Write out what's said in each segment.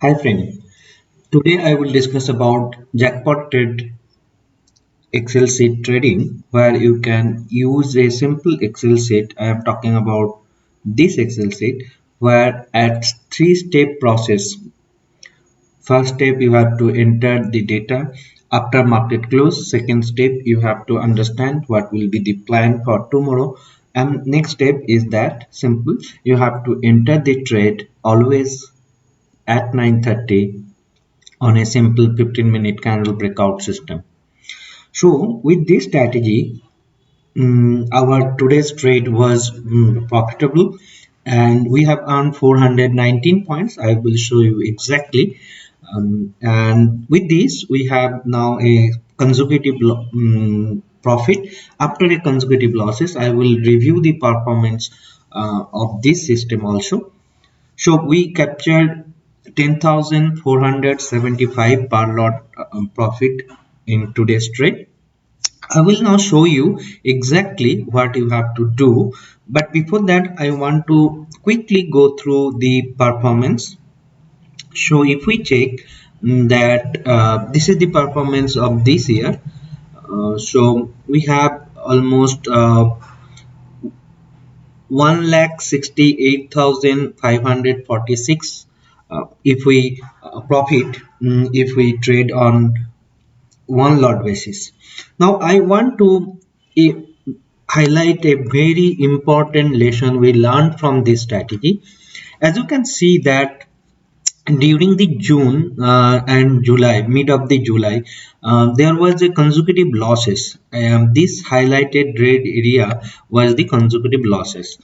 Hi friend, today I will discuss about jackpot trade Excel sheet trading where you can use a simple Excel sheet. I am talking about this Excel sheet where at three-step process. First step you have to enter the data after market close. Second step you have to understand what will be the plan for tomorrow. And next step is that simple. You have to enter the trade always at 9:30 on a simple 15-minute candle breakout system. So with this strategy, our today's trade was profitable and we have earned 419 points. I will show you exactly. And with this, we have now a consecutive profit. After a consecutive losses, I will review the performance of this system also. So we captured 10,475 per lot profit in today's trade. I will now show you exactly what you have to do. But before that, I want to quickly go through the performance. So if we check that this is the performance of this year. So we have almost 1,68,546 if we profit if we trade on one lot basis. Now I want to eh, highlight a very important lesson we learned from this strategy. As you can see that during the June and July, mid of the July, there was a consecutive losses. This highlighted red area was the consecutive losses.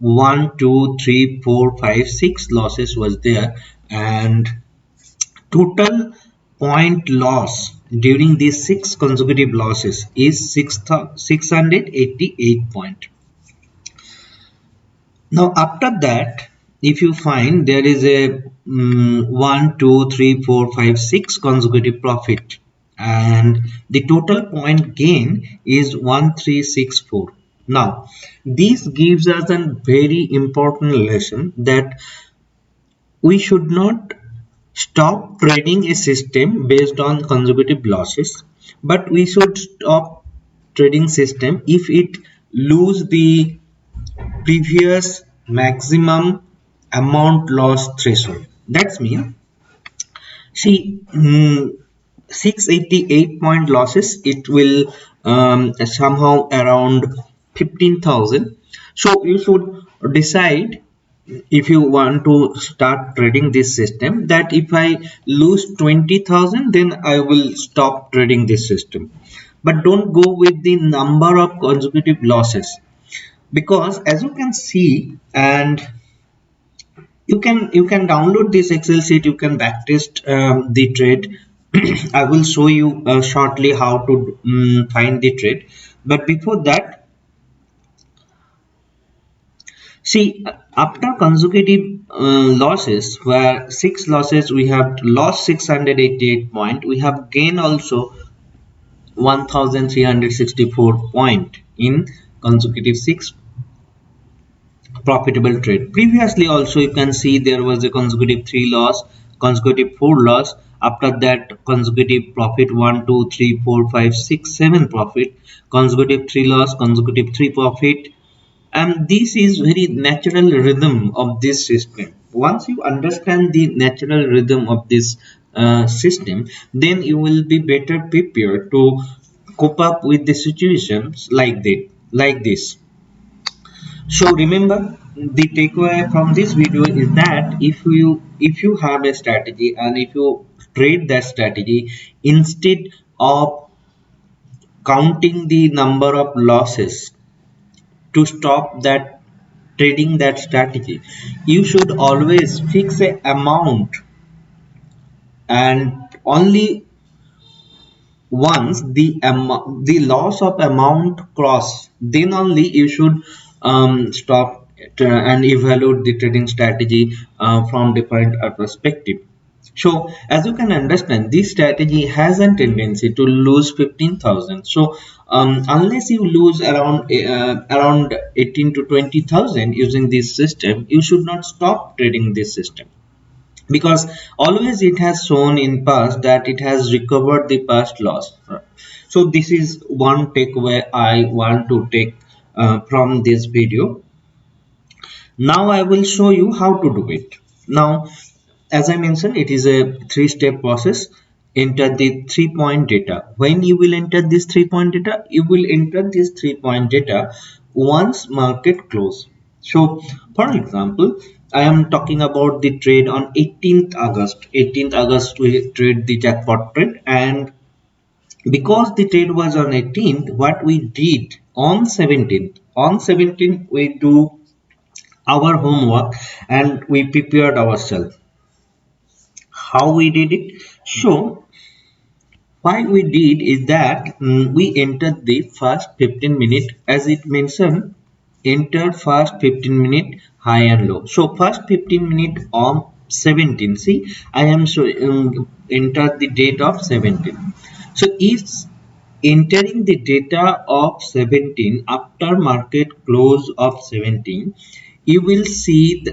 1, 2, 3, 4, 5, 6 losses was there, and total point loss during these 6 consecutive losses is 688 point. Now after that, if you find there is a 1, 2, 3, 4, 5, 6 consecutive profit and the total point gain is 1364. Now this gives us a very important lesson that we should not stop trading a system based on consecutive losses, but we should stop trading system if it lose the previous maximum amount loss threshold. That's mean, see, 688 point losses, it will somehow around 15,000. So you should decide if you want to start trading this system that if I lose 20,000 then I will stop trading this system, but don't go with the number of consecutive losses, because as you can see, and you can download this Excel sheet, you can backtest the trade. I will show you shortly how to find the trade, but before that, see, after consecutive losses, where 6 losses we have lost 688 point, we have gained also 1364 point in consecutive 6 profitable trade. Previously also you can see there was a consecutive 3 loss, consecutive 4 loss, after that consecutive profit 1, 2, 3, 4, 5, 6, 7 profit, consecutive 3 loss, consecutive 3 profit, and this is very natural rhythm of this system. Once you understand the natural rhythm of this system, then you will be better prepared to cope up with the situations like this. So remember, the takeaway from this video is that if you have a strategy and if you trade that strategy, instead of counting the number of losses to stop that trading that strategy, you should always fix a amount, and only once the loss of amount cross, then only you should stop and evaluate the trading strategy from different perspective. So as you can understand, this strategy has a tendency to lose 15,000. So unless you lose around 18 to 20,000 using this system, you should not stop trading this system. because always it has shown in past that it has recovered the past loss. So this is one takeaway I want to take from this video. Now I will show you how to do it. Now, as I mentioned, it is a three-step process. Enter the 3-point data. When you will enter this 3-point data, you will enter this 3-point data once market close. So, for example, I am talking about the trade on 18th August. 18th August we trade the jackpot trade, and because the trade was on 18th, what we did on 17th. On 17th, we do our homework and we prepared ourselves. How we did it? So what we did is that we entered the first 15 minute, as it mentioned, enter first 15 minute high and low. So first 15 minute on 17, see I am so enter the date of 17. So if entering the data of 17 after market close of 17, you will see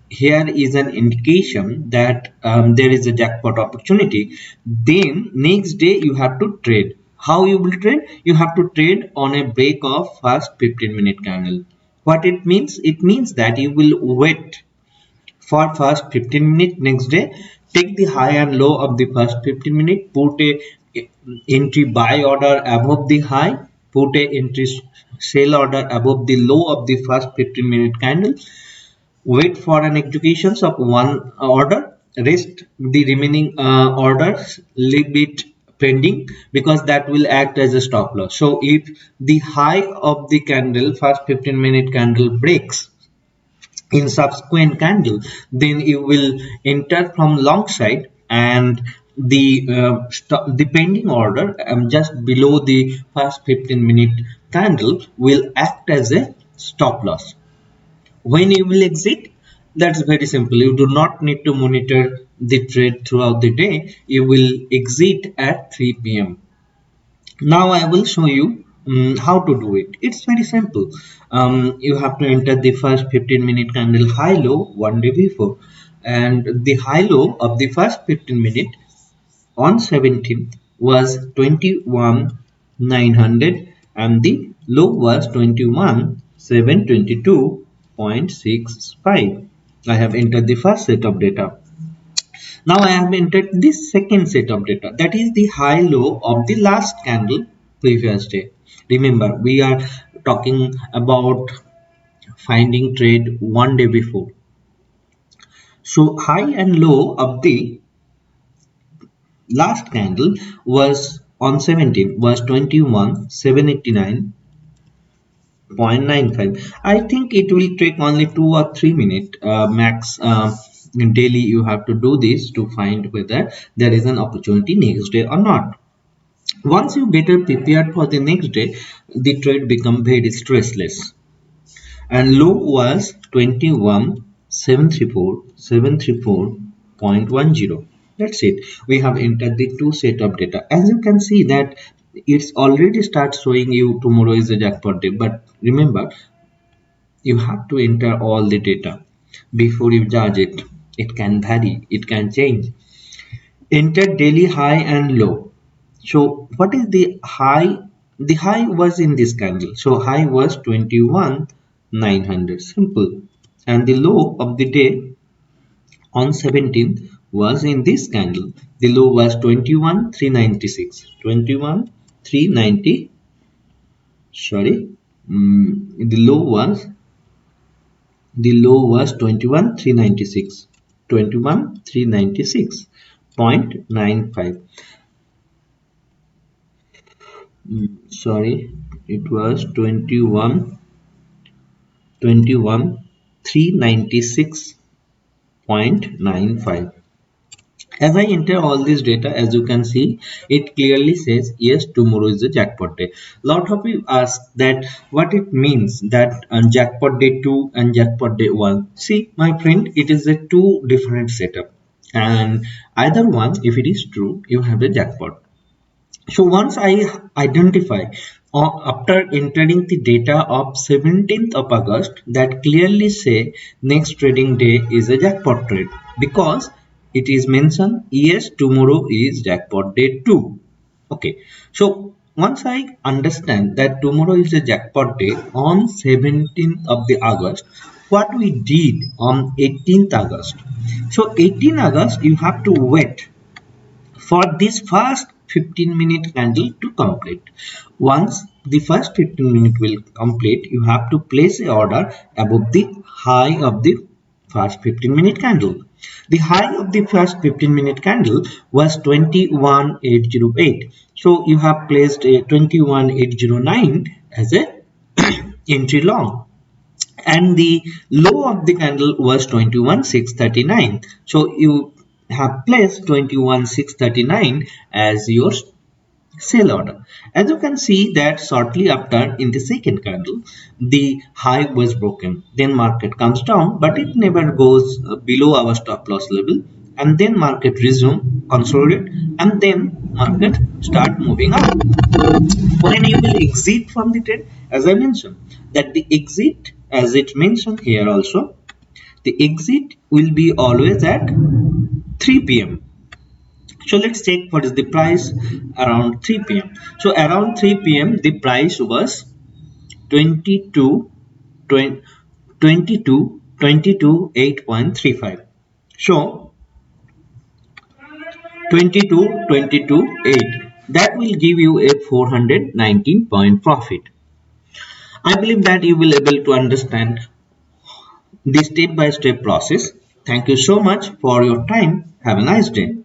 here is an indication that there is a jackpot opportunity. Then next day you have to trade. How you will trade? You have to trade on a break of first 15-minute candle. What it means? It means that you will wait for first 15 minutes next day, take the high and low of the first 15 minutes, put a entry buy order above the high, put a entry sell order above the low of the first 15-minute candle, wait for an execution of one order, rest the remaining orders, leave it pending, because that will act as a stop loss. So if the high of the candle, first 15-minute candle, breaks in subsequent candle, then you will enter from long side, and the pending order just below the first 15-minute candle will act as a stop loss. When you will exit, that's very simple. You do not need to monitor the trade throughout the day. You will exit at 3 p.m. Now I will show you how to do it. It's very simple. You have to enter the first 15-minute candle high low one day before, and the high low of the first 15 minute on 17th was 21,900 and the low was 21,722.65. I have entered the first set of data. Now I have entered this second set of data, that is the high low of the last candle previous day. Remember, we are talking about finding trade one day before. So high and low of the last candle was on 17 was 21,789.95. I think it will take only 2 or 3 minutes max. Daily you have to do this to find whether there is an opportunity next day or not. Once you better prepared for the next day, the trade become very stressless. And low was 21,734.10. That's it. We have entered the two set of data. As you can see that it's already start showing you tomorrow is a jackpot day. But remember, you have to enter all the data before you judge it. It can vary, it can change. Enter daily high and low. So what is the high? The high was in this candle. So high was 21,900. Simple. And the low of the day on 17th was in this candle. The low was 21,396. 21,390. Sorry. The low was 21,396. 21,396.95. Sorry, it was 396.95. As I enter all this data, as you can see, it clearly says yes, tomorrow is the jackpot day. Lot of you ask that what it means that jackpot day 2 and jackpot day 1. See, my friend, it is a two different setup, and either one, if it is true, you have a jackpot. So once I identify after entering the data of 17th of August that clearly say next trading day is a jackpot trade, because it is mentioned, yes, tomorrow is jackpot day 2. Okay, so once I understand that tomorrow is a jackpot day on 17th of the August, what we did on 18th August. So 18th August, you have to wait for this first 15-minute candle to complete. Once the first 15 minute will complete, you have to place a order above the high of the first 15-minute candle. The high of the first 15-minute candle was 21,808. So you have placed a 21,809 as a entry long, and the low of the candle was 21,639. So you have placed 21,639 as your sell order. As you can see that shortly after, in the second candle, the high was broken. Then market comes down, but it never goes below our stop loss level. And then market resume, consolidate, and then market start moving up. When you will exit from the trade, as I mentioned, that the exit, as it mentioned here also, the exit will be always at 3 p.m. So let's check what is the price around 3 p.m. So around 3 p.m. the price was 22, 20, 8.35. So 8. That will give you a 419 point profit. I believe that you will able to understand the step by step process. Thank you so much for your time. Have a nice day.